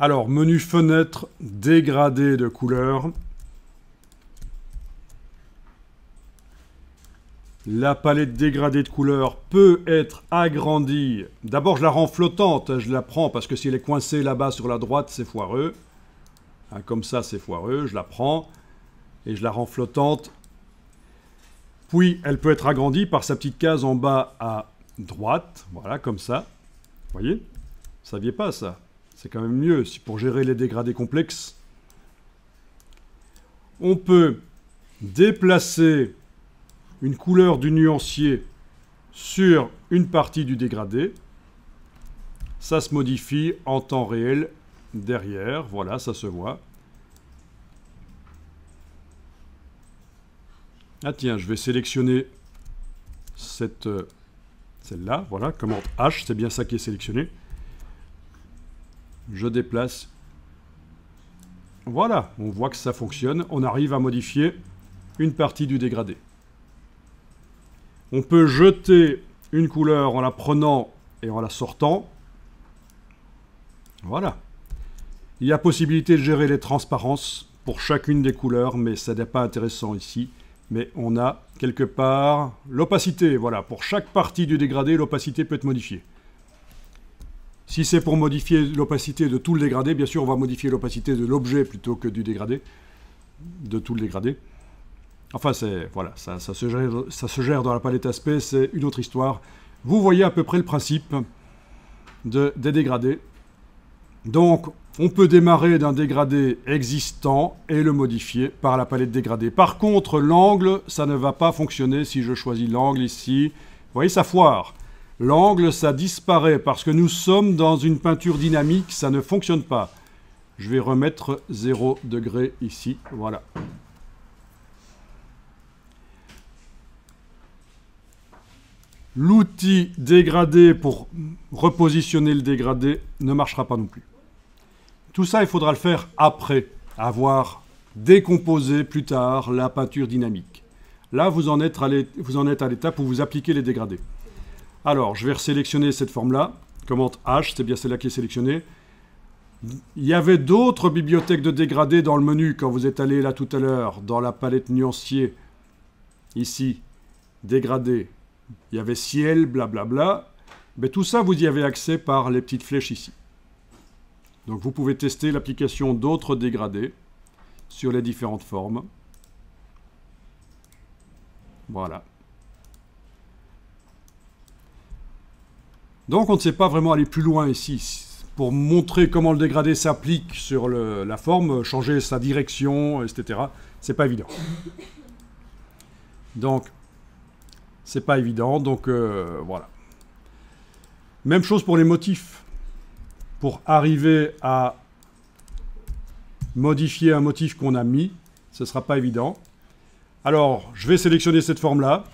Alors, menu fenêtre, dégradé de couleur. La palette dégradée de couleurs peut être agrandie. D'abord, je la rends flottante, je la prends parce que si elle est coincée là-bas sur la droite, c'est foireux. Hein, comme ça, c'est foireux. Je la prends et je la rends flottante. Puis, elle peut être agrandie par sa petite case en bas à droite. Voilà, comme ça. Vous voyez? Vous ne saviez pas ça. C'est quand même mieux pour gérer les dégradés complexes. On peut déplacer une couleur du nuancier sur une partie du dégradé. Ça se modifie en temps réel derrière. Voilà, ça se voit. Ah tiens, je vais sélectionner celle-là. Voilà, commande H, c'est bien ça qui est sélectionné. Je déplace. Voilà, on voit que ça fonctionne. On arrive à modifier une partie du dégradé. On peut jeter une couleur en la prenant et en la sortant. Voilà. Il y a possibilité de gérer les transparences pour chacune des couleurs, mais ça n'est pas intéressant ici. Mais on a quelque part l'opacité. Voilà, pour chaque partie du dégradé, l'opacité peut être modifiée. Si c'est pour modifier l'opacité de tout le dégradé, bien sûr, on va modifier l'opacité de l'objet plutôt que du dégradé, de tout le dégradé. Enfin, voilà, ça se gère dans la palette aspect, c'est une autre histoire. Vous voyez à peu près le principe des dégradés. Donc, on peut démarrer d'un dégradé existant et le modifier par la palette dégradée. Par contre, l'angle, ça ne va pas fonctionner si je choisis l'angle ici. Vous voyez, ça foire. L'angle, ça disparaît parce que nous sommes dans une peinture dynamique, ça ne fonctionne pas. Je vais remettre 0 degré ici, voilà. L'outil dégradé pour repositionner le dégradé ne marchera pas non plus. Tout ça, il faudra le faire après avoir décomposé plus tard la peinture dynamique. Là, vous en êtes à l'étape où vous appliquez les dégradés. Alors, je vais resélectionner cette forme-là. Commande H, c'est bien celle-là qui est sélectionnée. Il y avait d'autres bibliothèques de dégradés dans le menu quand vous êtes allé là tout à l'heure, dans la palette nuancier. Ici, dégradé. Il y avait ciel, blablabla. Mais tout ça, vous y avez accès par les petites flèches ici. Donc vous pouvez tester l'application d'autres dégradés sur les différentes formes. Voilà. Donc on ne sait pas vraiment aller plus loin ici. Pour montrer comment le dégradé s'applique sur la forme, changer sa direction, etc. C'est pas évident. Donc, c'est pas évident. Donc voilà. Même chose pour les motifs. Pour arriver à modifier un motif qu'on a mis, ce ne sera pas évident. Alors, je vais sélectionner cette forme-là.